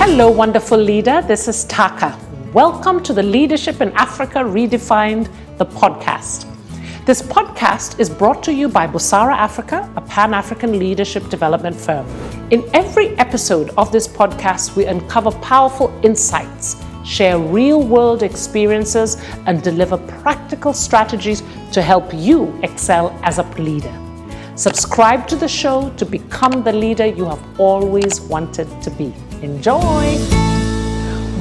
Hello, wonderful leader. This is Taaka. Welcome to the Leadership in Africa Redefined, the podcast. This podcast is brought to you by Busara Africa, a Pan-African leadership development firm. In every episode of this podcast, we uncover powerful insights, share real-world experiences, and deliver practical strategies to help you excel as a leader. Subscribe to the show to become the leader you have always wanted to be. Enjoy!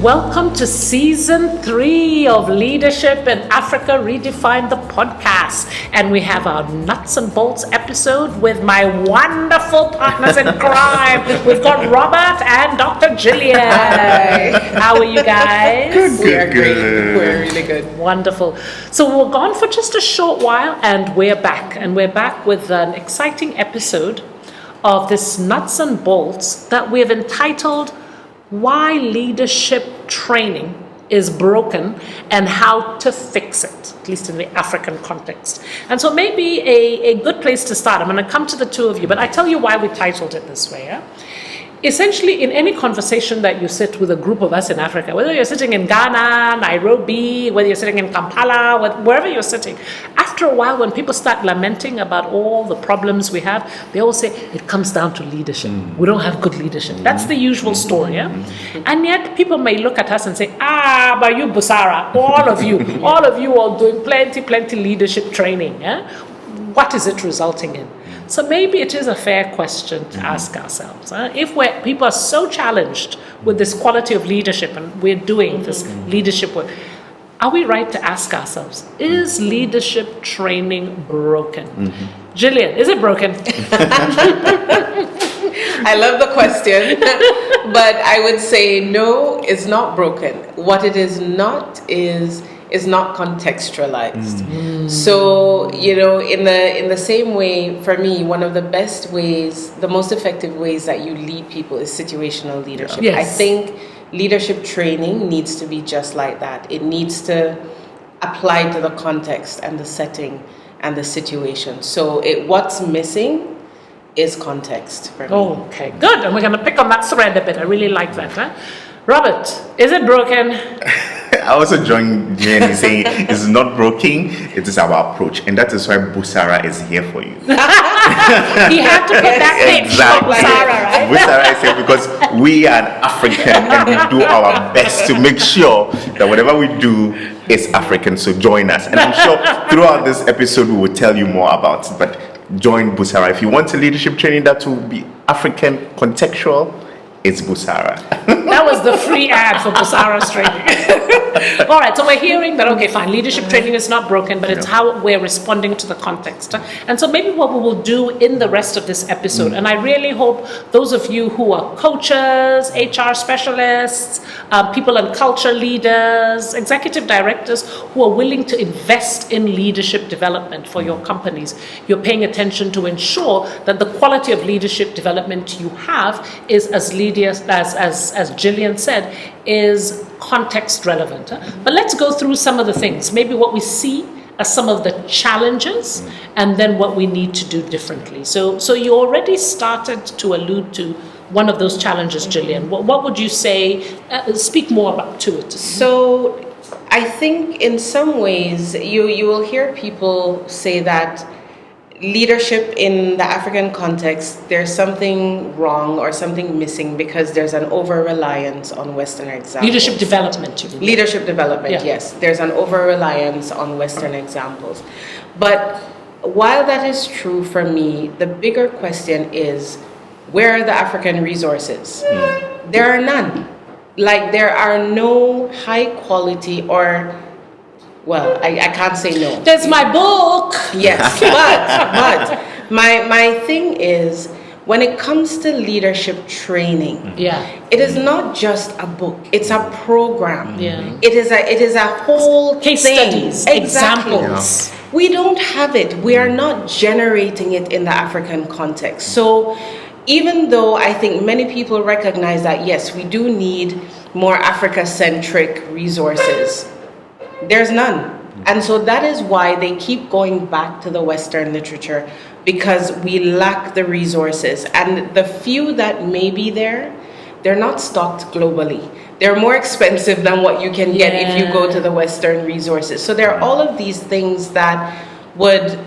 Welcome to Season 3 of Leadership in Africa Redefined, the podcast. And we have our nuts and bolts episode with my wonderful partners in crime. We've got Robert and Dr. Gillian. How are you guys? We're great. We're really good. Wonderful. So we're gone for just a short while and we're back. And we're back with an exciting episode of this nuts and bolts that we have entitled Why Leadership Training is Broken and How to Fix It, at least in the African context. And so maybe a good place to start, I'm going to come to the two of you, but I tell you why we titled it this way. Essentially, in any conversation that you sit with a group of us in Africa, whether you're sitting in Ghana, Nairobi, whether you're sitting in Kampala, wherever you're sitting, after a while, when people start lamenting about all the problems we have, they all say, it comes down to leadership. We don't have good leadership. That's the usual story, yeah? And yet, people may look at us and say, but you Busara, all of you are doing plenty leadership training, yeah? What is it resulting in? So maybe it is a fair question to ask ourselves. If people are so challenged with this quality of leadership and we're doing this leadership work, are we right to ask ourselves, is leadership training broken? Gillian, is it broken? I love the question, but I would say no, it's not broken. What it is not is not contextualized. So, in the same way, for me, one of the best ways, the most effective ways that you lead people is situational leadership. Yes. I think leadership training needs to be just like that. It needs to apply to the context and the setting and the situation. So what's missing is context for me. Okay, good. And we're going to pick on that thread a bit. I really like that. Robert, is it broken? I also join Gillian in saying it's not broken, it is our approach. And that is why Busara is here for you. He had to put that name for Busara, right? Busara is here because we are African and we do our best to make sure that whatever we do is African. So join us. And I'm sure throughout this episode we will tell you more about it. But join Busara. If you want a leadership training that will be African contextual, it's Busara. That was the free ad for Busara's training. All right, so we're hearing that, okay, fine, leadership training is not broken, but it's how we're responding to the context. And so maybe what we will do in the rest of this episode, and I really hope those of you who are coaches, HR specialists, people and culture leaders, executive directors who are willing to invest in leadership development for your companies, you're paying attention to ensure that the quality of leadership development you have is as Gillian said, is context relevant. But let's go through some of the things, maybe what we see as some of the challenges and then what we need to do differently. So you already started to allude to one of those challenges, Gillian. What would you say, speak more about to it? So I think in some ways you will hear people say that leadership in the African context, there's something wrong or something missing because there's an over-reliance on Western examples. Leadership development, you mean? Leadership development, Yeah. yes. There's an over-reliance on Western examples. But while that is true for me, the bigger question is, where are the African resources? There are none. Like, there are no high quality or... Well, I can't say no. There's my book. Yes, but my thing is, when it comes to leadership training, it is not just a book; it's a program. It is a whole case thing. studies, Exactly. examples. We don't have it. We are not generating it in the African context. So, even though I think many people recognize that yes, we do need more Africa-centric resources, there's none. And so that is why they keep going back to the Western literature, because we lack the resources. And the few that may be there, they're not stocked globally. They're more expensive than what you can get if you go to the Western resources. So there are all of these things that would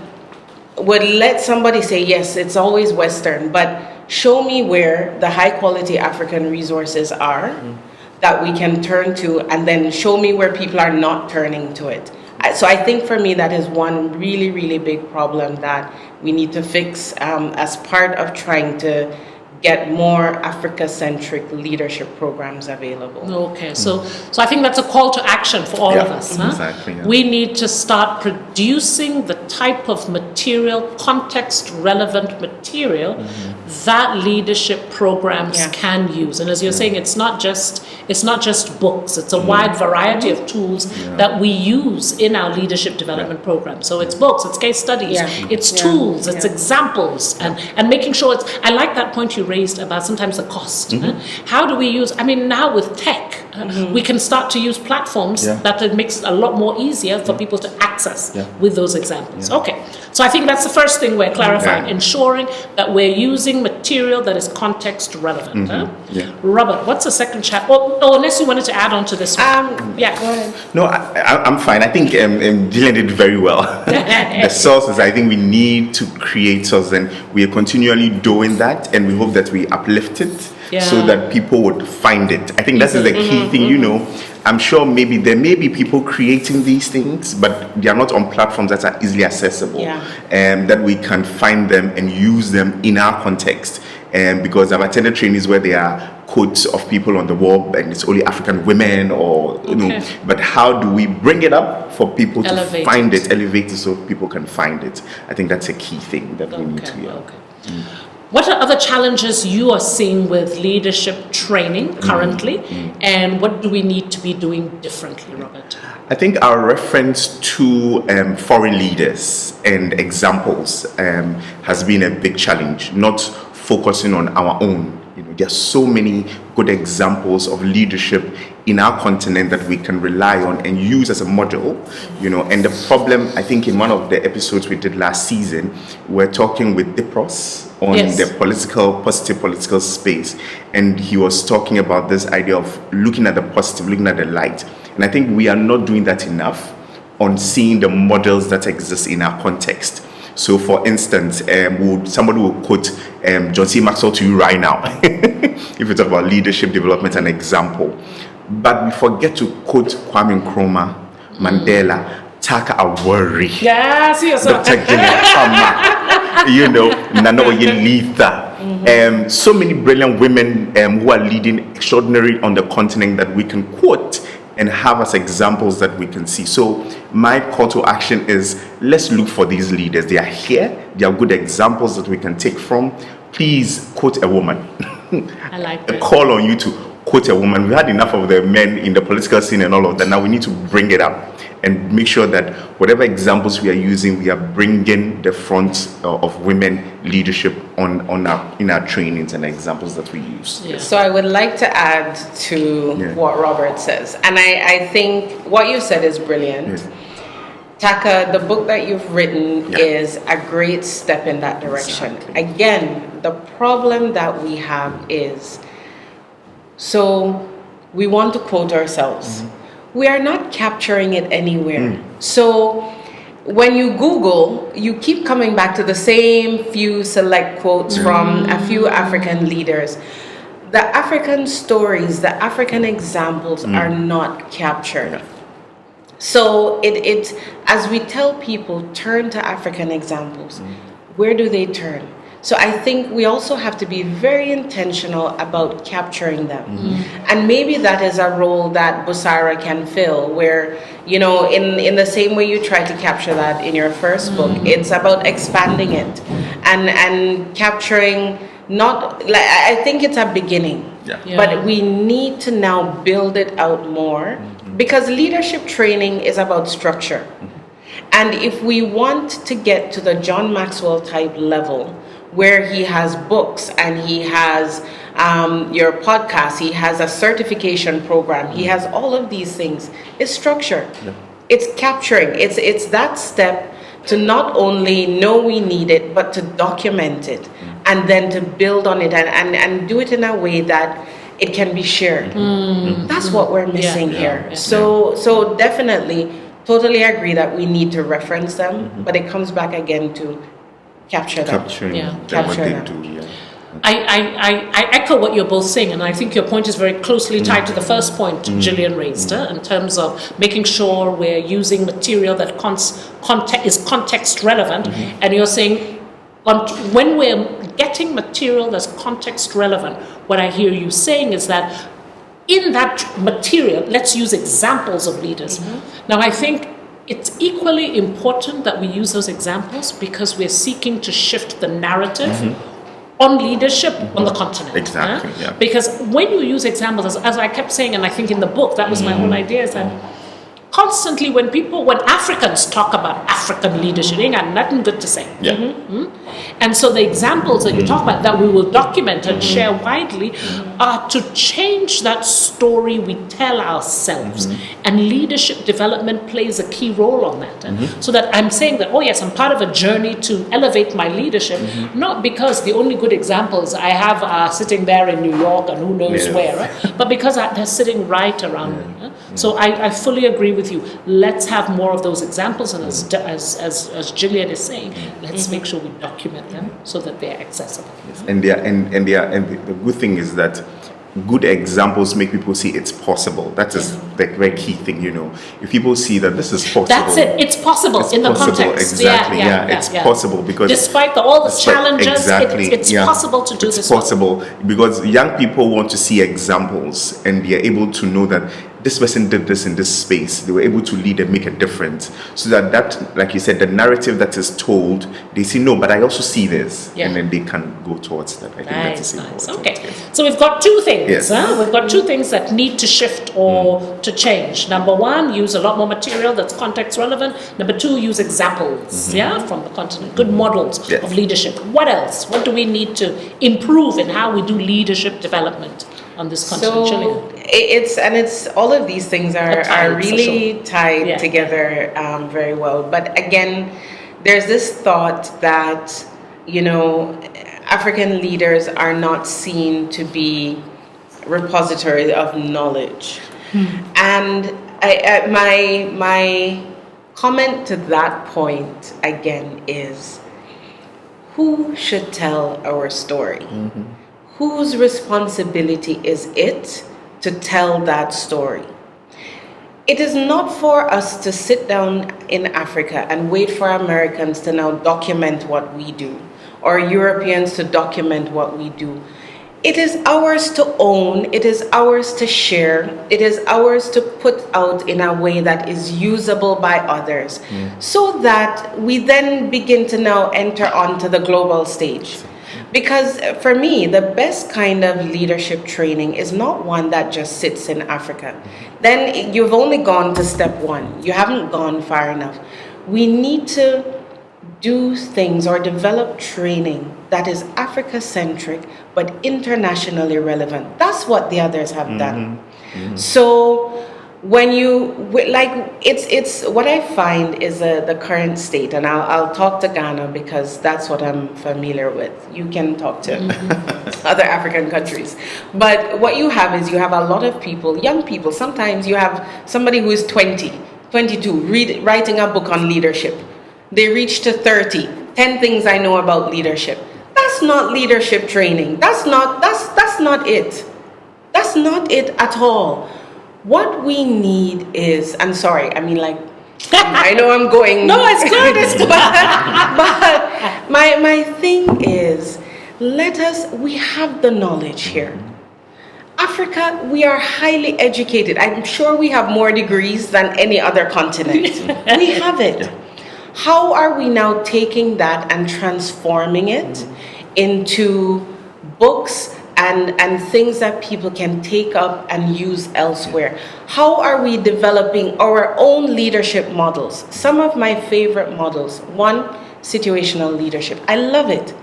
let somebody say, yes, it's always Western, but show me where the high quality African resources are that we can turn to, and then show me where people are not turning to it. So I think for me that is one really, really big problem that we need to fix as part of trying to get more Africa-centric leadership programs available. Okay, so I think that's a call to action for all of us. Exactly, We need to start producing the type of material, context-relevant material that leadership programs can use. And as you're saying, it's not just books. It's a wide variety of tools that we use in our leadership development program. So it's books, it's case studies, it's tools, it's examples, and making sure it's. I like that point you raised about sometimes the cost. How do we use? I mean, now with tech, we can start to use platforms that it makes it a lot more easier for people to access with those examples. Okay, so I think that's the first thing we're clarifying, ensuring that we're using material that is context relevant. Robert, what's the second chapter? Unless you wanted to add on to this one. Go ahead. No, I'm fine. I think Gillian did very well. The sources, I think we need to create sources, and we are continually doing that, and we hope that we uplift it so that people would find it. I think that is the key thing, I'm sure there may be people creating these things, but they are not on platforms that are easily accessible, that we can find them and use them in our context. Because I've attended trainings where there are quotes of people on the wall and it's only African women or, but how do we bring it up for people to find it, elevate it so people can find it? I think that's a key thing that we need to What are other challenges you are seeing with leadership training currently, and what do we need to be doing differently, Robert? I think our reference to foreign leaders and examples has been a big challenge, not focusing on our own. There are so many good examples of leadership in our continent that we can rely on and use as a model, and the problem, I think in one of the episodes we did last season, we're talking with Dipros on the positive political space, and he was talking about this idea of looking at the positive, looking at the light, and I think we are not doing that enough on seeing the models that exist in our context. So, for instance, somebody will quote John C. Maxwell to you right now, if it's about leadership development, an example. But we forget to quote Kwame Nkrumah, Mandela, Taaka Awori, Dr. Gillian, Nana Oyelitha. So many brilliant women who are leading extraordinary on the continent that we can quote and have as examples that we can see. So my call to action is, let's look for these leaders. They are here. They are good examples that we can take from. Please quote a woman. I like that. A call on you to quote a woman. We had enough of the men in the political scene and all of that. Now we need to bring it up and make sure that whatever examples we are using, we are bringing the front of women leadership in our trainings and examples that we use. So I would like to add to what Robert says, and I think what you said is brilliant. Taaka, the book that you've written is a great step in that direction. Exactly. Again, the problem that we have is, so we want to quote ourselves. We are not capturing it anywhere. So when you Google, you keep coming back to the same few select quotes from a few African leaders. The African stories, the African examples are not captured. So it as we tell people, turn to African examples, where do they turn? So I think we also have to be very intentional about capturing them. And maybe that is a role that Busara can fill, where, in the same way you try to capture that in your first book, it's about expanding it and capturing, I think it's a beginning, but we need to now build it out more, because leadership training is about structure. And if we want to get to the John Maxwell type level, where he has books and he has your podcast, he has a certification program, he has all of these things, it's structure. It's capturing, it's that step to not only know we need it, but to document it and then to build on it and do it in a way that it can be shared. That's what we're missing here. Yeah. So definitely, totally agree that we need to reference them, but it comes back again to capture them. Capturing Yeah. them, Capture what them. they do. Yeah. I echo what you're both saying, and I think your point is very closely tied to the first point Gillian raised, in terms of making sure we're using material that is context relevant. And you're saying, when we're getting material that's context relevant, what I hear you saying is that in that material, let's use examples of leaders. Now, I think it's equally important that we use those examples because we're seeking to shift the narrative on leadership on the continent. Exactly, yeah. Because when you use examples, as I kept saying, and I think in the book, that was my whole idea, is that constantly when Africans talk about African leadership, they ain't got nothing good to say. Yeah. And so the examples that you talk about that we will document and share widely are to change that story we tell ourselves. And leadership development plays a key role on that. So that I'm saying that, oh yes, I'm part of a journey to elevate my leadership, not because the only good examples I have are sitting there in New York and who knows where, right? But because they're sitting right around me. So I fully agree with you. Let's have more of those examples, and as Gillian is saying, let's make sure we document them so that they're accessible. And the good thing is that good examples make people see it's possible. That is the very key thing, If people see that this is possible. That's it. It's possible in the context. Exactly. It's possible because despite all the challenges, it's possible to do this. It's possible because young people want to see examples, and they are able to know that this person did this in this space. They were able to lead and make a difference. So that, like you said, the narrative that is told, they see, no, but I also see this. And then they can go towards that. I think that is important. Okay. So we've got two things. Yes. We've got two things that need to shift or to change. Number one, use a lot more material that's context relevant. Number two, use examples from the continent. Good models of leadership. What else? What do we need to improve in how we do leadership development on this continent? So it's all of these things are really tied together very well. But again, there's this thought that African leaders are not seen to be repository of knowledge, and my comment to that point again is, who should tell our story? Whose responsibility is it to tell that story? It is not for us to sit down in Africa and wait for Americans to now document what we do, or Europeans to document what we do. It is ours to own, it is ours to share, it is ours to put out in a way that is usable by others, so that we then begin to now enter onto the global stage. Because for me, the best kind of leadership training is not one that just sits in Africa. Then you've only gone to step one. You haven't gone far enough. We need to do things or develop training that is Africa-centric but internationally relevant. That's what the others have done. So when it's what I find is the current state, and I'll talk to Ghana because that's what I'm familiar with. You can talk to other African countries, but what you have is you have a lot of people, young people. Sometimes you have somebody who is 20, 22, writing a book on leadership. They reach to 30, 10 things I know about leadership. That's not leadership training. That's not it. That's not it at all. What we need is, I'm sorry, I mean, like, I know I'm going. No, it's good. But my thing is, we have the knowledge here. Africa, we are highly educated. I'm sure we have more degrees than any other continent. We have it. How are we now taking that and transforming it into books and things that people can take up and use elsewhere? How are we developing our own leadership models? Some of my favorite models. One, situational leadership. I love it.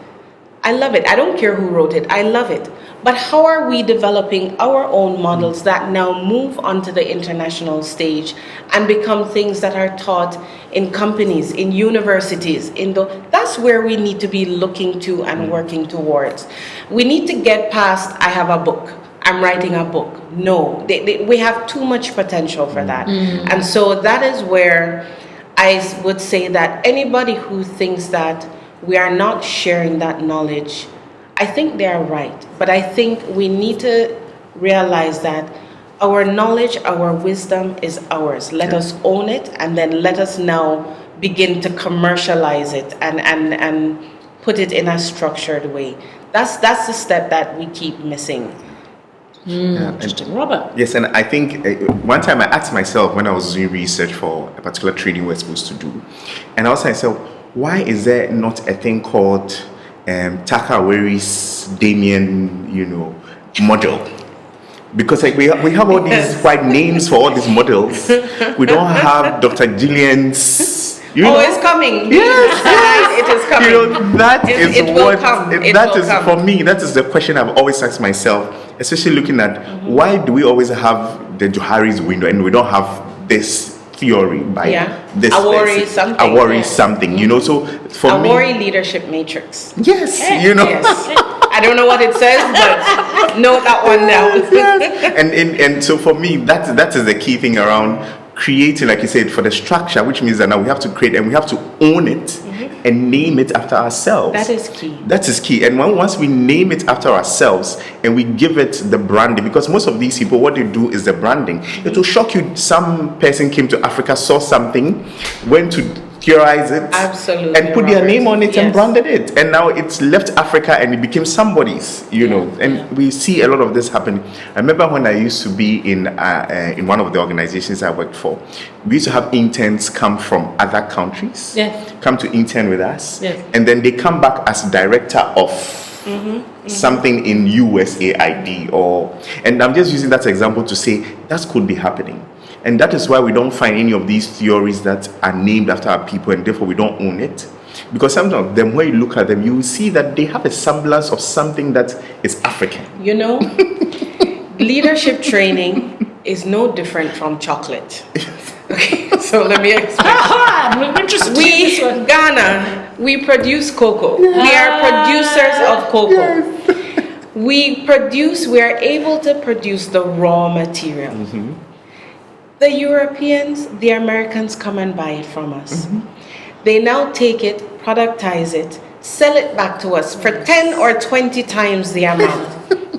I don't care who wrote it. I love it. But how are we developing our own models that now move onto the international stage and become things that are taught in companies, in universities? That's where we need to be looking to and working towards. We need to get past, I have a book, I'm writing a book. No, we have too much potential for that. And so that is where I would say that anybody who thinks that we are not sharing that knowledge, I think they are right. But I think we need to realize that our knowledge, our wisdom is ours. Let us own it, and then let us now begin to commercialize it and put it in a structured way. That's the step that we keep missing. Interesting. Robert? Yes, and I think one time I asked myself when I was doing research for a particular training we're supposed to do, and I was myself, why is there not a thing called Taaka Damien, model? Because like we have all these white names for all these models. We don't have Dr. Gillian's. It's coming. Yes, it is coming. That is it will come. For me. That is the question I've always asked myself, especially looking at why do we always have the Johari's window and we don't have this theory by this Awori something. So for me, Awori leadership matrix. Yes, Yes. I don't know what it says, but note that one down. and so for me, that is the key thing around creating, like you said, for the structure, which means that now we have to create and we have to own it and name it after ourselves. That is key. That is key. And once we name it after ourselves and we give it the branding, because most of these people, what they do is the branding. It will shock you. Some person came to Africa, saw something, went to theorize it, absolutely, and put their name on it and branded it, and now it's left Africa and it became somebody's, and we see a lot of this happening. I remember when I used to be in one of the organizations I worked for, we used to have interns come from other countries, come to intern with us, and then they come back as director of something in USAID, and I'm just using that example to say that could be happening. And that is why we don't find any of these theories that are named after our people, and therefore we don't own it. Because some of them, when you look at them, you will see that they have a semblance of something that is African. Leadership training is no different from chocolate. Okay, so let me explain. Ghana, we produce cocoa. We are producers of cocoa. We are able to produce the raw material. The Europeans, the Americans come and buy it from us. They now take it, productize it, sell it back to us for 10 or 20 times the amount.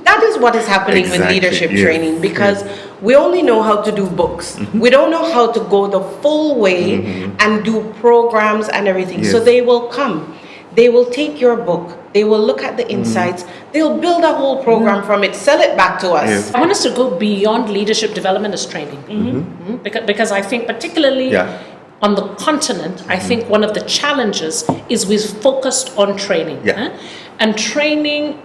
That is what is happening with leadership training, because we only know how to do books. We don't know how to go the full way and do programs and everything. So they will come. They will take your book. They will look at the insights. They'll build a whole program from it, sell it back to us. I want us to go beyond leadership development as training. Because I think particularly on the continent, I think one of the challenges is we've focused on training. And training,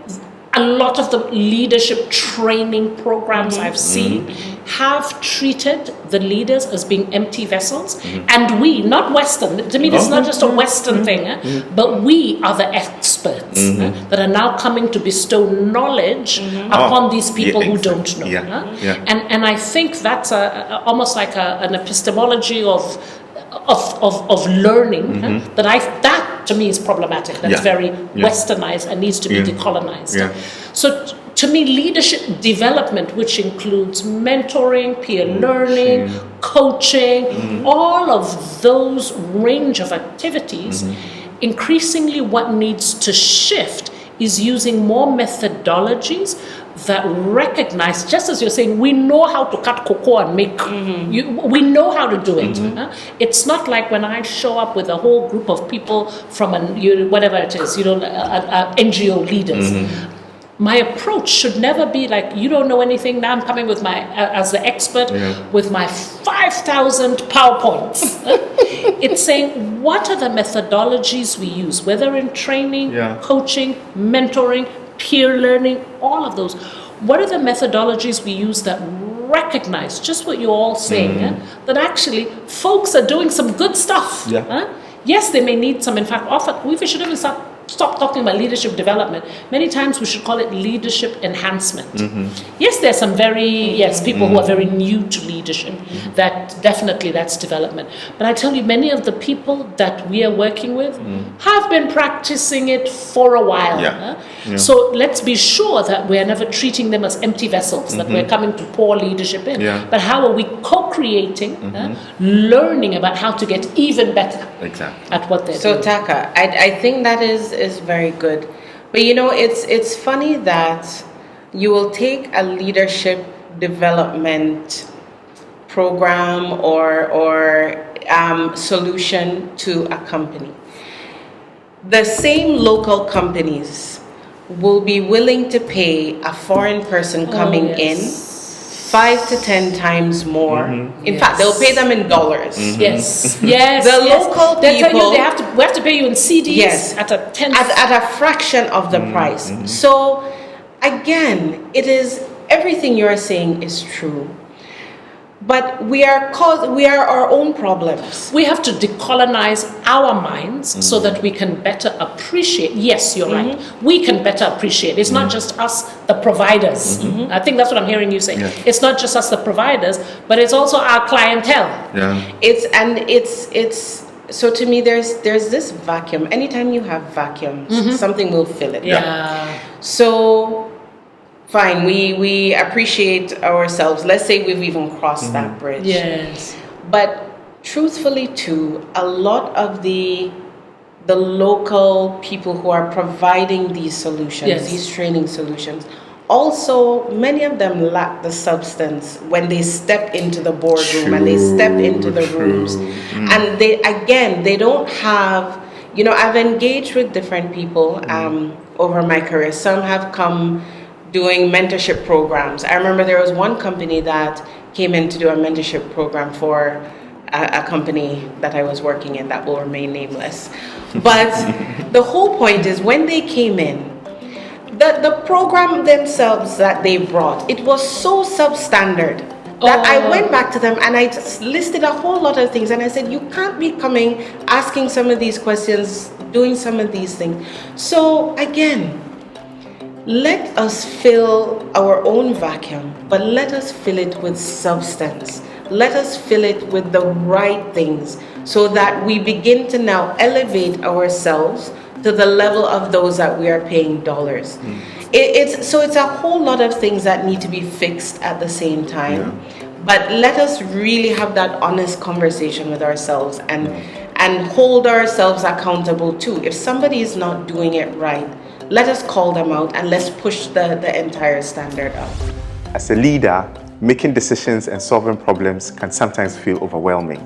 a lot of the leadership training programs I've seen have treated the leaders as being empty vessels. And we, not Western, to me this is not just a Western thing, but we are the experts that are now coming to bestow knowledge upon these people who don't know. And I think that's almost like an epistemology of learning that to me is problematic. That's very westernized and needs to be decolonized. So to me, leadership development, which includes mentoring, peer learning, coaching, all of those range of activities, increasingly what needs to shift is using more methodologies that recognize, just as you're saying, we know how to cut cocoa and make, we know how to do it. It's not like when I show up with a whole group of people from whatever it is, NGO leaders. My approach should never be like, you don't know anything, now I'm coming with as the expert, with my 5,000 PowerPoints. It's saying, what are the methodologies we use, whether in training, coaching, mentoring, peer learning, all of those. What are the methodologies we use that recognize just what you're all saying, that actually folks are doing some good stuff. Yes, they may need some, in fact, we should even start stop talking about leadership development. Many times we should call it leadership enhancement. Yes, there's some people who are very new to leadership. That definitely, that's development. But I tell you, many of the people that we are working with have been practicing it for a while. So let's be sure that we're never treating them as empty vessels, that we're coming to pour leadership in. But how are we co-creating, learning about how to get even better at what they're doing. So Taaka, I think that is very good. But it's funny that you will take a leadership development program or solution to a company. The same local companies will be willing to pay a foreign person coming in 5 to 10 times more. In fact, they'll pay them in dollars. Yes. The local they tell people, you we have to pay you in CDs at a tenth. at a fraction of the price. So again, it is everything you are saying is true. But we are our own problems. We have to decolonize our minds so that we can better appreciate. Yes, you're right. We can better appreciate. It's not just us, the providers. I think that's what I'm hearing you say. It's not just us, the providers, but it's also our clientele. It's so to me, there's this vacuum. Anytime you have vacuums, something will fill it. So. Fine, we appreciate ourselves. Let's say we've even crossed that bridge. Yes. But truthfully too, a lot of the local people who are providing these solutions, these training solutions, also many of them lack the substance when they step into the boardroom and they step into the rooms. And they don't have, I've engaged with different people over my career. Some have come doing mentorship programs. I remember there was one company that came in to do a mentorship program for a company that I was working in that will remain nameless. But the whole point is when they came in, the program themselves that they brought, it was so substandard that I went back to them and I just listed a whole lot of things and I said, you can't be coming, asking some of these questions, doing some of these things. So again, let us fill our own vacuum, but let us fill it with substance. Let us fill it with the right things so that we begin to now elevate ourselves to the level of those that we are paying dollars. It's a whole lot of things that need to be fixed at the same time. But let us really have that honest conversation with ourselves and hold ourselves accountable too. If somebody is not doing it right, let us call them out and let's push the entire standard up. As a leader, making decisions and solving problems can sometimes feel overwhelming.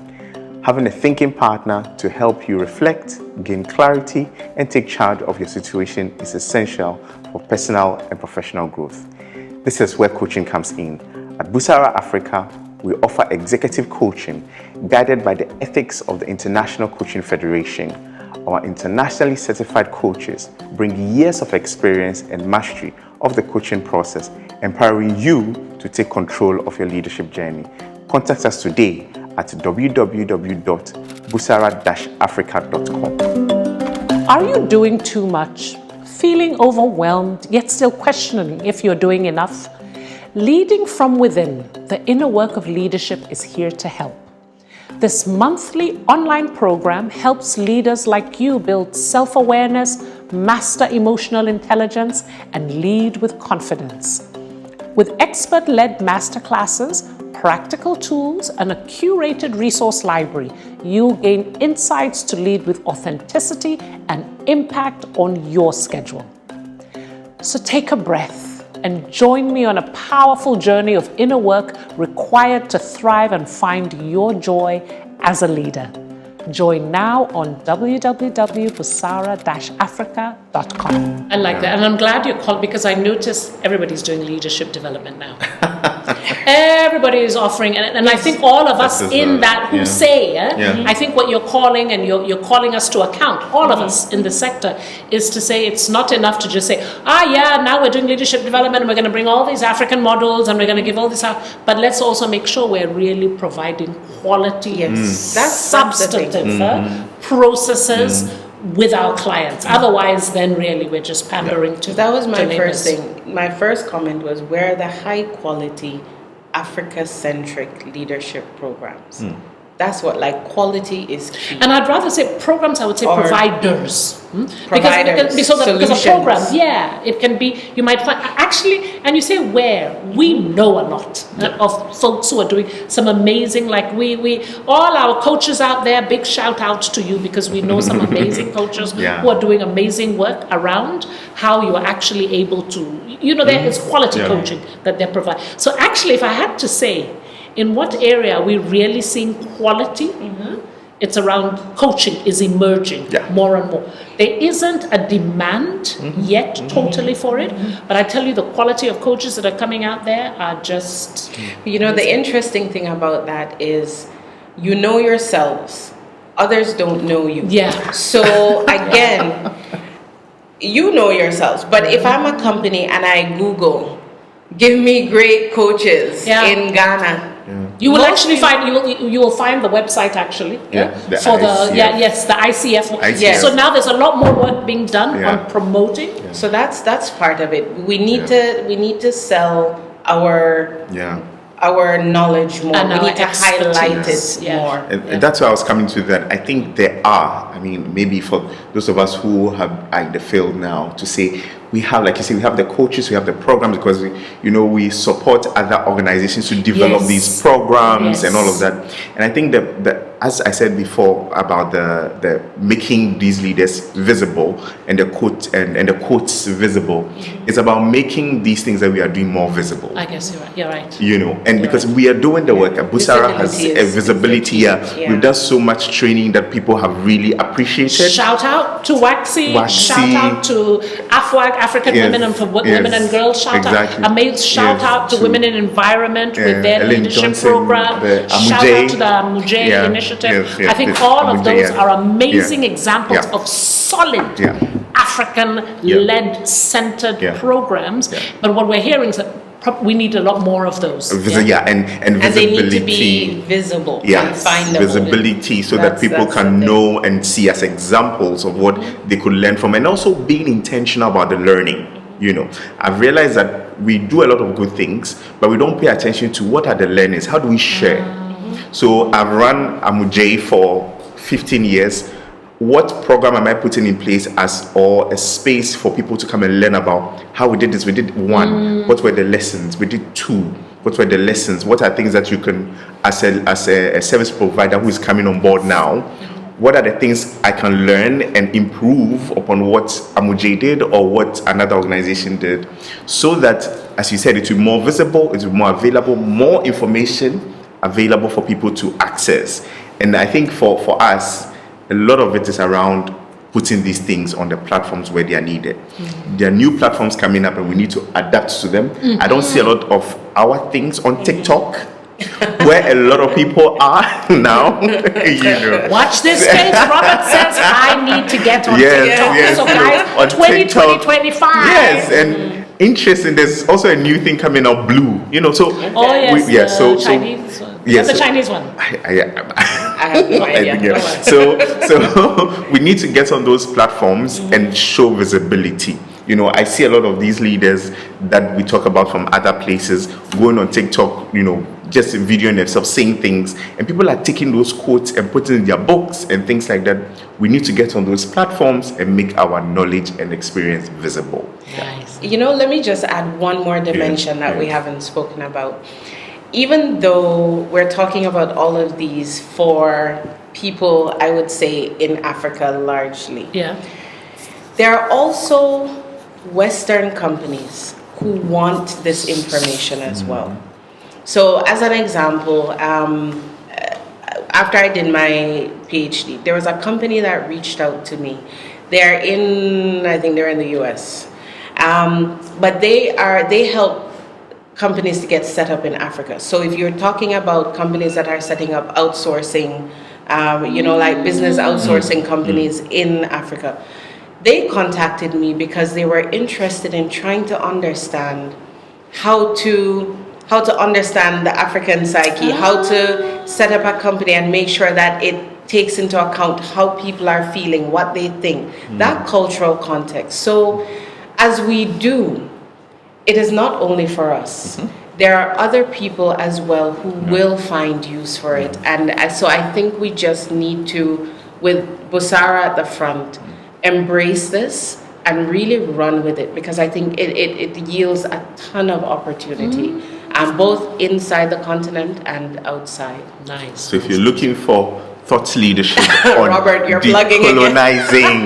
Having a thinking partner to help you reflect, gain clarity, and take charge of your situation is essential for personal and professional growth. This is where coaching comes in. At Busara Africa, we offer executive coaching guided by the ethics of the International Coaching Federation. Our internationally certified coaches bring years of experience and mastery of the coaching process, empowering you to take control of your leadership journey. Contact us today at www.busara-africa.com. Are you doing too much? Feeling overwhelmed, yet still questioning if you're doing enough? Leading from within, the inner work of leadership is here to help. This monthly online program helps leaders like you build self-awareness, master emotional intelligence, and lead with confidence. With expert-led masterclasses, practical tools, and a curated resource library, you'll gain insights to lead with authenticity and impact on your schedule. So take a breath and join me on a powerful journey of inner work required to thrive and find your joy as a leader. Join now on www.busara-africa.com. I like that, and I'm glad you called because I noticed everybody's doing leadership development now. Everybody is offering, and I think all of us in that who say, I think what you're calling, and you're calling us to account, all of us in the sector, is to say it's not enough to just say, now we're doing leadership development and we're going to bring all these African models and we're going to give all this out, but let's also make sure we're really providing quality, that's substantive processes, with our clients. Otherwise, then really we're just pandering to. That was my to first neighbors. thing. My first comment was, where are the high quality Africa-centric leadership programs? That's what, like, quality is key. And I'd rather say programs, I would say Or providers. providers, Because a solutions. program, yeah, it can be, you might find, actually, and you say where, we know a lot of folks who are doing some amazing, like we all our coaches out there, big shout out to you, because we know some amazing coaches who are doing amazing work around how you are actually able to, there is quality coaching that they provide. So actually, if I had to say, in what area are we really seeing quality? It's around coaching is emerging more and more. There isn't a demand yet totally for it, but I tell you, the quality of coaches that are coming out there are just... The interesting thing about that is, you know yourselves, others don't know you. Yeah. So again, you know yourselves, but if I'm a company and I Google, give me great coaches in Ghana, you will actually find you will find the website actually for the ICF. ICF. So now there's a lot more work being done on promoting. So that's part of it. We need to sell our knowledge more. And we need to highlight it more. And that's why I was coming to that. I think there are, maybe for those of us who are in the field now, to say we have, like you say, we have the coaches, we have the programs, because we support other organizations to develop these programs and all of that. And I think that as I said before about the making these leaders visible and the quotes visible, it's about making these things that we are doing more visible. I guess you're right. And because we are doing the work, Busara has a visibility here. We've done so much training that people have really appreciated. Shout out to Waxy. Shout out to AFWAG, African Women and for Women and Girls. Shout out to Women in Environment with their Ellen leadership Johnson, program. Shout out to the Amuje initiative. I think all of those are amazing examples of solid African-led, centered programs. But what we're hearing is that we need a lot more of those. And visibility. And they need to be visible and findable. Visibility, so that people can know and see as examples of what they could learn from, and also being intentional about the learning. I've realized that we do a lot of good things, but we don't pay attention to what are the learnings. How do we share? So I've run Amuje for 15 years. What program am I putting in place or a space for people to come and learn about how we did this? We did 1. What were the lessons? We did 2. What were the lessons? What are things that you can, as a service provider who is coming on board now, what are the things I can learn and improve upon what Amuje did or what another organization did, so that, as you said, it will be more visible, it will be more available, more information available for people to access. And I think for us, a lot of it is around putting these things on the platforms where they are needed. There are new platforms coming up and we need to adapt to them. I don't see a lot of our things on TikTok, where a lot of people are now. Watch this space. Robert says I need to get on TikTok. So guys, 2025. Yes, and interesting. There's also a new thing coming up, Blue. Chinese one. The Chinese one. I have no idea. So we need to get on those platforms and show visibility. I see a lot of these leaders that we talk about from other places going on TikTok, just videoing themselves saying things, and people are taking those quotes and putting in their books and things like that. We need to get on those platforms and make our knowledge and experience visible. Nice. Let me just add one more dimension that we haven't spoken about. Even though we're talking about all of these for people, I would say, in Africa largely. There are also Western companies who want this information as well. So as an example, after I did my PhD, there was a company that reached out to me. I think they're in the US. But they help companies to get set up in Africa. So if you're talking about companies that are setting up outsourcing, like business outsourcing companies in Africa, they contacted me because they were interested in trying to understand how to understand the African psyche, how to set up a company and make sure that it takes into account how people are feeling, what they think, that cultural context. So as we do, it is not only for us. There are other people as well who will find use for it. And so I think we just need to, with Busara at the front, embrace this and really run with it, because I think it yields a ton of opportunity, both inside the continent and outside. Nice. So if you're looking for thought leadership on Robert, you're plugging decolonizing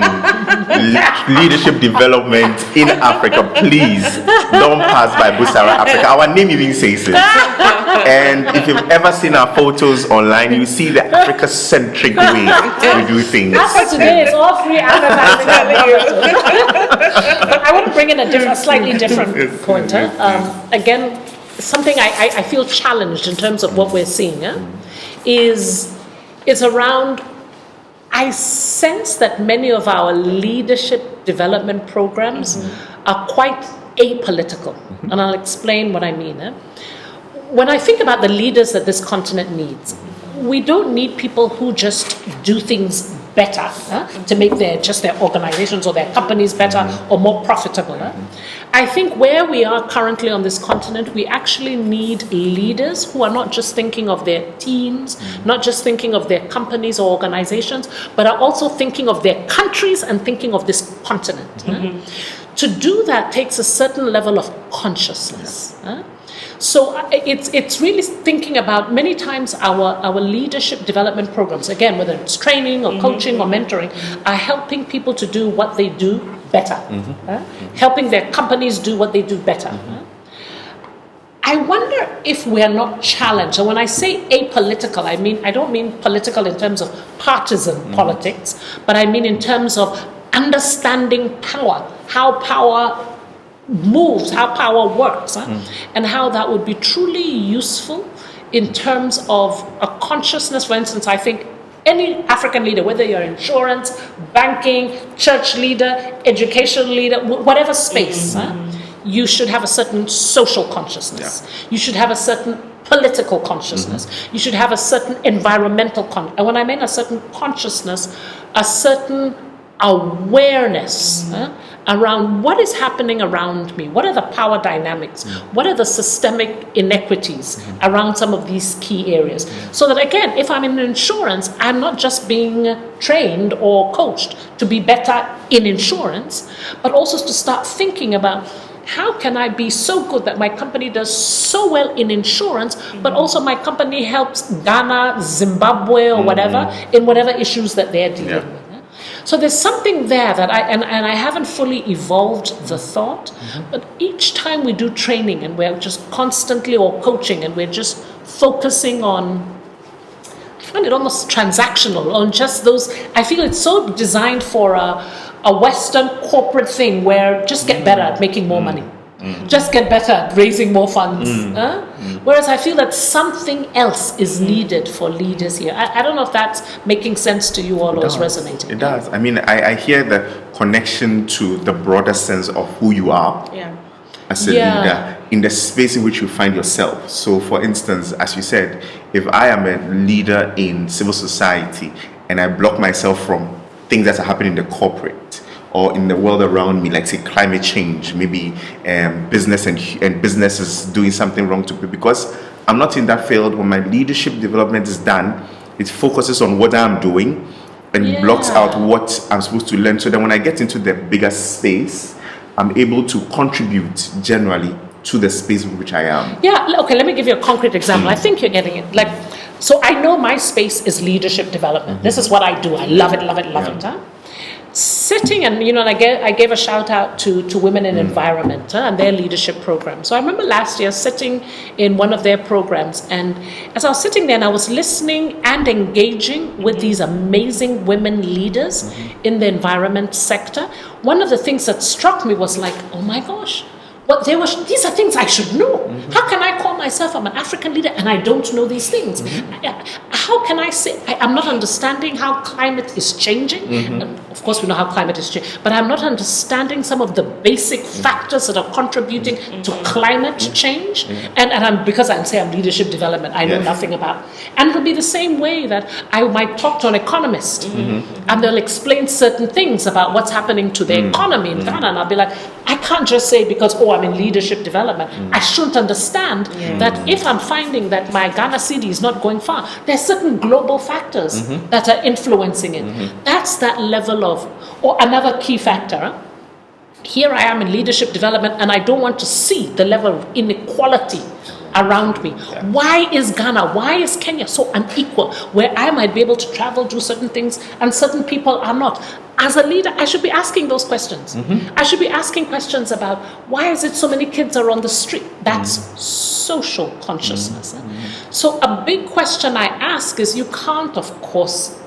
leadership development in Africa, please don't pass by Busara Africa. Our name even says it. And if you've ever seen our photos online, you see the Africentric way we do things. After today, it's all free advertising. But I want to bring in a slightly different pointer. Again, something I feel challenged in terms of what we're seeing is around, I sense that many of our leadership development programs are quite apolitical. And I'll explain what I mean. When I think about the leaders that this continent needs, we don't need people who just do things better to make their organizations or their companies better or more profitable. I think where we are currently on this continent, we actually need leaders who are not just thinking of their teams, not just thinking of their companies or organizations, but are also thinking of their countries and thinking of this continent. To do that takes a certain level of consciousness. So it's really thinking about, many times our leadership development programs, again, whether it's training or coaching or mentoring, are helping people to do what they do better, helping their companies do what they do better. I wonder if we are not challenged. And when I say apolitical, I don't mean political in terms of partisan politics, but I mean in terms of understanding power, how power moves, how power works, and how that would be truly useful in terms of a consciousness. For instance, I think any African leader, whether you're insurance, banking, church leader, education leader, whatever space, you should have a certain social consciousness. You should have a certain political consciousness. You should have a certain environmental and when I mean a certain consciousness, a certain awareness around what is happening around me, what are the power dynamics, what are the systemic inequities around some of these key areas. So that again, if I'm in insurance, I'm not just being trained or coached to be better in insurance, but also to start thinking about, how can I be so good that my company does so well in insurance, but also my company helps Ghana, Zimbabwe, or whatever, in whatever issues that they're dealing with. So there's something there that I haven't fully evolved the thought, but each time we do training and we're just constantly, or coaching, and we're just focusing on, I find it almost transactional, on just those, I feel it's so designed for a Western corporate thing where just get better at making more money. Just get better at raising more funds. Whereas I feel that something else is needed for leaders here. I don't know if that's making sense to you all or is resonating. It does. I mean, I hear the connection to the broader sense of who you are as a leader in the space in which you find yourself. So for instance, as you said, if I am a leader in civil society and I block myself from things that are happening in the corporate or in the world around me, like say climate change, maybe business and businesses doing something wrong to people, because I'm not in that field. When my leadership development is done, it focuses on what I'm doing and blocks out what I'm supposed to learn, so that when I get into the bigger space, I'm able to contribute generally to the space in which I am. Okay, let me give you a concrete example. I think you're getting it. So I know my space is leadership development. This is what I do. I love it. Sitting and I gave a shout out to Women in Environment and their leadership program. So I remember last year sitting in one of their programs, and as I was sitting there and I was listening and engaging with these amazing women leaders in the environment sector, one of the things that struck me was like, oh my gosh, these are things I should know. How can I call myself I'm an African leader and I don't know these things? How can I say I'm not understanding how climate is changing? And of course, we know how climate is changing, but I'm not understanding some of the basic factors that are contributing to climate change. And because I'm leadership development, I know nothing about. And it'll be the same way that I might talk to an economist and they'll explain certain things about what's happening to the economy in Ghana, and I'll be like, I can't just say because, I'm in leadership development. I shouldn't understand that if I'm finding that my Ghana cedi is not going far, there's certain global factors that are influencing it. That's that level of, or another key factor. Here I am in leadership development and I don't want to see the level of inequality around me. Why is Ghana, why is Kenya so unequal, where I might be able to travel, do certain things, and certain people are not? As a leader, I should be asking those questions. I should be asking questions about why is it so many kids are on the street? That's social consciousness. So a big question I ask is, you can't, of course,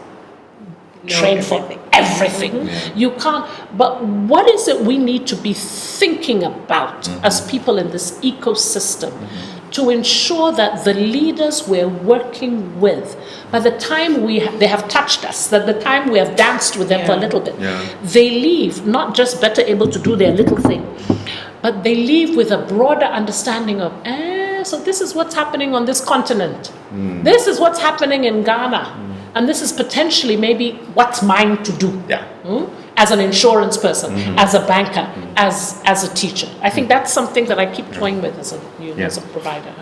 train for everything. You can't, but what is it we need to be thinking about as people in this ecosystem to ensure that the leaders we're working with, by the time they have touched us, that the time we have danced with them for a little bit, they leave not just better able to do their little thing, but they leave with a broader understanding of, so this is what's happening on this continent. This is what's happening in Ghana. And this is potentially maybe what's mine to do. As an insurance person, as a banker, as a teacher. I think that's something that I keep toying with as a provider.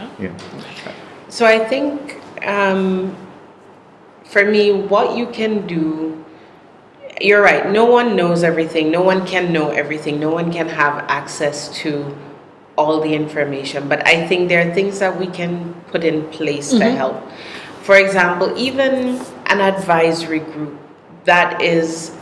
So I think for me, what you can do, you're right, no one knows everything, no one can know everything, no one can have access to all the information, but I think there are things that we can put in place to help. For example, even an advisory group that is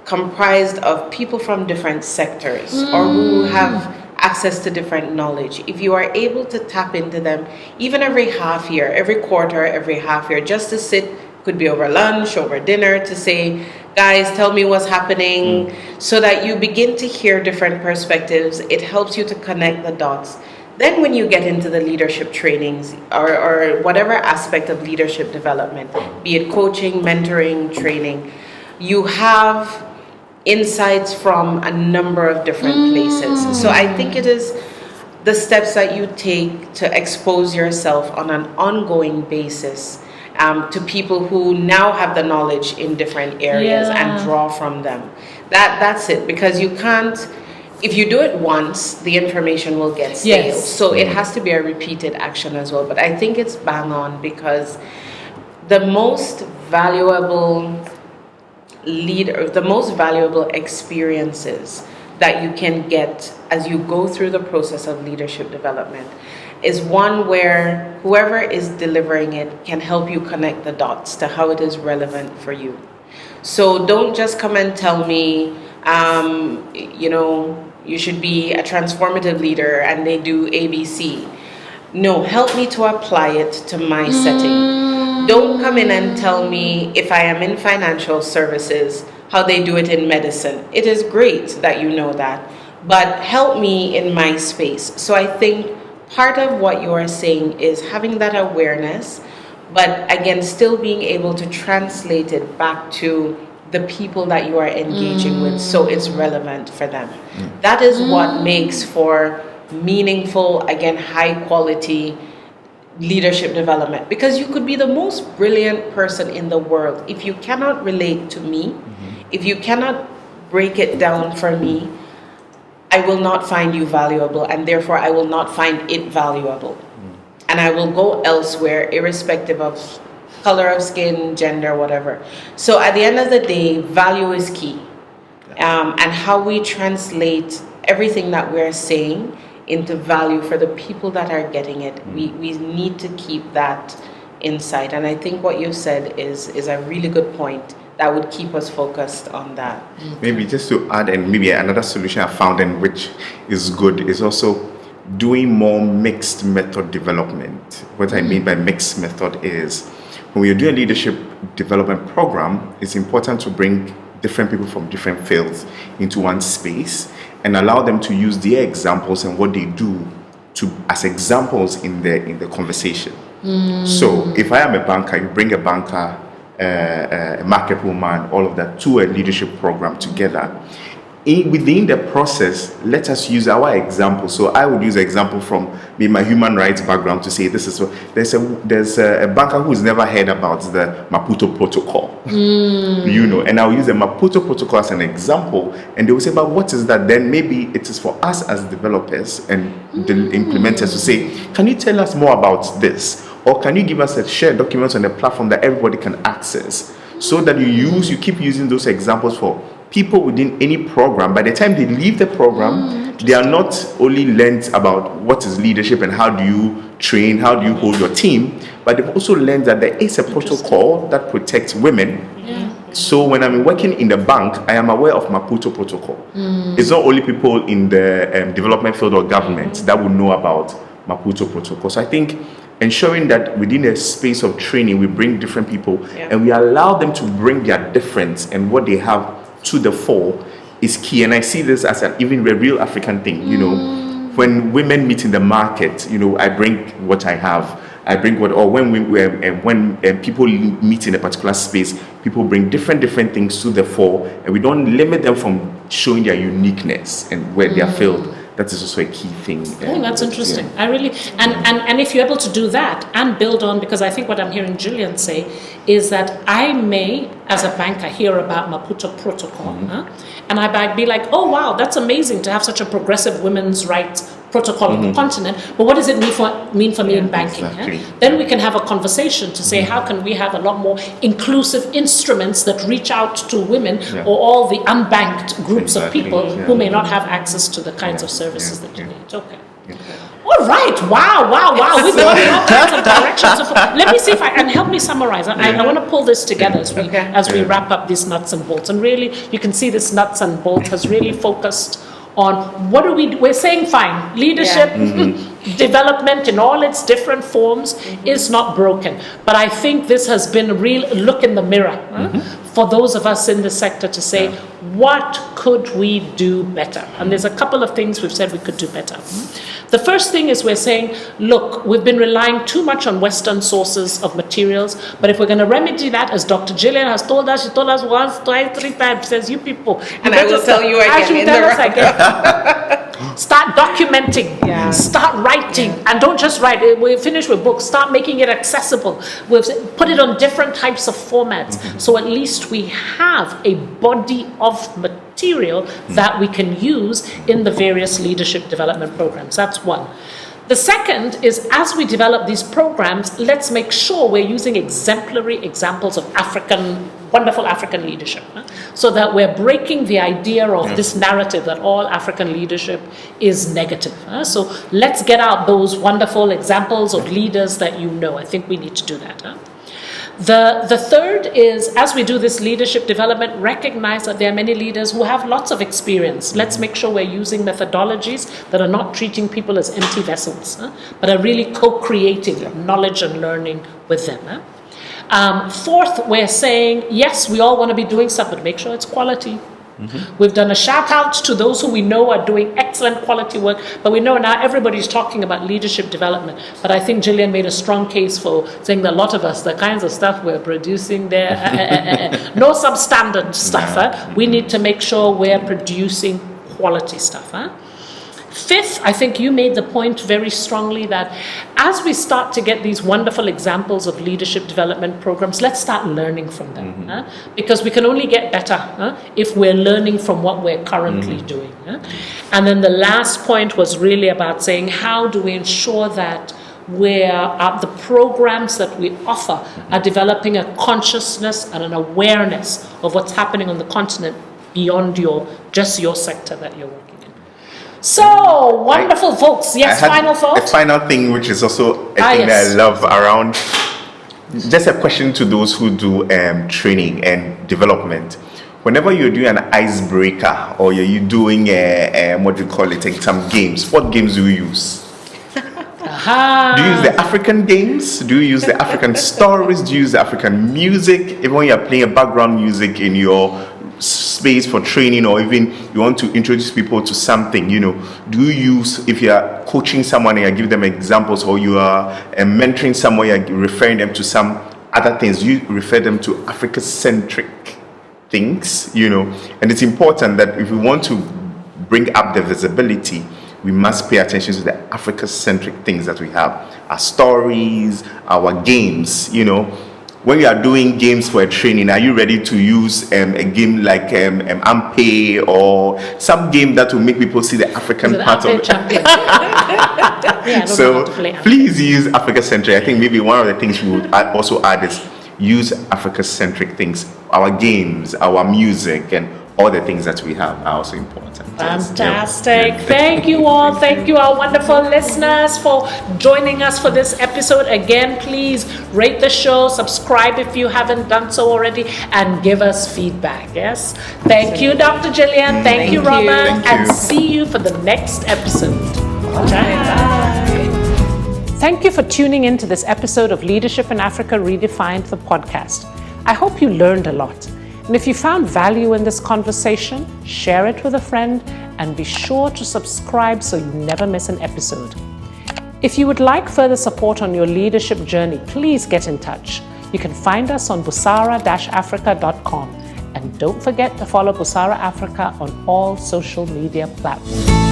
comprised of people from different sectors or who have access to different knowledge. If you are able to tap into them, even every half year, every quarter, every half year, just to sit, could be over lunch, over dinner, to say, guys, tell me what's happening, so that you begin to hear different perspectives. It helps you to connect the dots. Then when you get into the leadership trainings or whatever aspect of leadership development, be it coaching, mentoring, training, you have insights from a number of different places. So I think it is the steps that you take to expose yourself on an ongoing basis to people who now have the knowledge in different areas and draw from them. That's it, because you can't, if you do it once, the information will get stale. So it has to be a repeated action as well. But I think it's bang on, because the most valuable experiences that you can get as you go through the process of leadership development is one where whoever is delivering it can help you connect the dots to how it is relevant for you. So don't just come and tell me, you should be a transformative leader and they do ABC. No, help me to apply it to my setting. Don't come in and tell me, if I am in financial services, how they do it in medicine. It is great that you know that, but help me in my space. So I think part of what you are saying is having that awareness, but again, still being able to translate it back to the people that you are engaging with, so it's relevant for them. That is what makes for meaningful, again, high quality leadership development. Because you could be the most brilliant person in the world. If you cannot relate to me, if you cannot break it down for me, I will not find you valuable, and therefore I will not find it valuable. And I will go elsewhere, irrespective of color of skin, gender, whatever. So at the end of the day, value is key. And how we translate everything that we're saying into value for the people that are getting it, we need to keep that insight. And I think what you said is a really good point that would keep us focused on that. Maybe just to add, and maybe another solution I found, and which is good, is also doing more mixed method development. What I mean by mixed method is, when you do a leadership development program, it's important to bring different people from different fields into one space and allow them to use their examples and what they do as examples in the conversation. So if I am a banker, you bring a banker, a market woman, all of that, to a leadership program together. within the process, let us use our example. So I would use an example from my human rights background to say this is there's a banker who's never heard about the Maputo Protocol, and I'll use the Maputo Protocol as an example, and they will say, but what is that? Then maybe it is for us as developers and the implementers to say, can you tell us more about this? Or can you give us a shared document on the platform that everybody can access, so that you keep using those examples for people within any program. By the time they leave the program, they are not only learned about what is leadership and how do you train, how do you hold your team, but they've also learned that there is a protocol that protects women. So when I'm working in the bank, I am aware of Maputo Protocol. It's not only people in the development field or government that will know about Maputo Protocol. So I think ensuring that within a space of training, we bring different people and we allow them to bring their difference and what they have to the fore is key. And I see this as even a real African thing. When women meet in the market, I bring what I have. I bring when people meet in a particular space, people bring different things to the fore, and we don't limit them from showing their uniqueness and where they are filled. That is also a key thing. That's interesting. I really and if you're able to do that and build on, because I think what I'm hearing Gillian say is that I may, as a banker, hear about Maputo Protocol, and I might be like, oh wow, that's amazing to have such a progressive women's rights protocol on the continent, but what does it mean for me in banking? Exactly. Then we can have a conversation to say, how can we have a lot more inclusive instruments that reach out to women or all the unbanked groups of people who may not have access to the kinds of services that you need. Okay. All right. Wow. We've gone in all kinds of directions. So let me see if I can help me summarize. I want to pull this together as we wrap up these nuts and bolts. And really, you can see this nuts and bolts has really focused on what are we're saying fine, leadership, development in all its different forms is not broken. But I think this has been a real look in the mirror for those of us in the sector to say, what could we do better? And there's a couple of things we've said we could do better. The first thing is we're saying, look, we've been relying too much on Western sources of materials, but if we're going to remedy that, as Dr. Gillian has told us, she told us once, twice, 3 times, says, you people, and I will tell you again. Start documenting, start writing, and don't just write. We're finished with books. Start making it accessible. We've put it on different types of formats, so at least we have a body of material that we can use in the various leadership development programs. That's one. The second is, as we develop these programs, let's make sure we're using exemplary examples of wonderful African leadership, so that we're breaking the idea of this narrative that all African leadership is negative. So let's get out those wonderful examples of leaders that you know. I think we need to do that. The third is, as we do this leadership development, recognize that there are many leaders who have lots of experience. Let's make sure we're using methodologies that are not treating people as empty vessels, but are really co-creating knowledge and learning with them. Fourth, we're saying, yes, we all want to be doing stuff, but make sure it's quality. We've done a shout out to those who we know are doing excellent quality work, but we know now everybody's talking about leadership development. But I think Gillian made a strong case for saying that a lot of us, the kinds of stuff we're producing there, no substandard stuff. We need to make sure we're producing quality stuff. Fifth, I think you made the point very strongly that as we start to get these wonderful examples of leadership development programs, let's start learning from them. Because we can only get better if we're learning from what we're currently doing. And then the last point was really about saying, how do we ensure that the programs that we offer are developing a consciousness and an awareness of what's happening on the continent beyond just your sector that you're working in. So, wonderful folks. Yes, final thought? A final thing, which is also a thing that I love around, just a question to those who do training and development. Whenever you're doing an icebreaker or you're doing some games, what games do you use? Do you use the African games? Do you use the African stories? Do you use the African music? Even when you're playing a background music in your space for training, or even you want to introduce people to something, do you use, if you're coaching someone and you give them examples, or you are mentoring someone, you're referring them to some other things, you refer them to Africentric things, and it's important that if we want to bring up the visibility, we must pay attention to the Africa-centric things that we have, our stories, our games. When you are doing games for a training, are you ready to use a game like Ampe or some game that will make people see the African part of it? So please use Africa-centric. I think maybe one of the things we would also add is use Africa-centric things. Our games, our music, and all the things that we have are also important. Fantastic. Thank you all. Thank you, our wonderful listeners, for joining us for this episode. Again, please rate the show, subscribe if you haven't done so already, and give us feedback. Yes. Thank you, Dr. Gillian. Thank you, Robert. And see you for the next episode. Bye. Thank you for tuning in to this episode of Leadership in Africa Redefined, the podcast. I hope you learned a lot. And if you found value in this conversation, share it with a friend and be sure to subscribe so you never miss an episode. If you would like further support on your leadership journey, please get in touch. You can find us on busara-africa.com. And don't forget to follow Busara Africa on all social media platforms.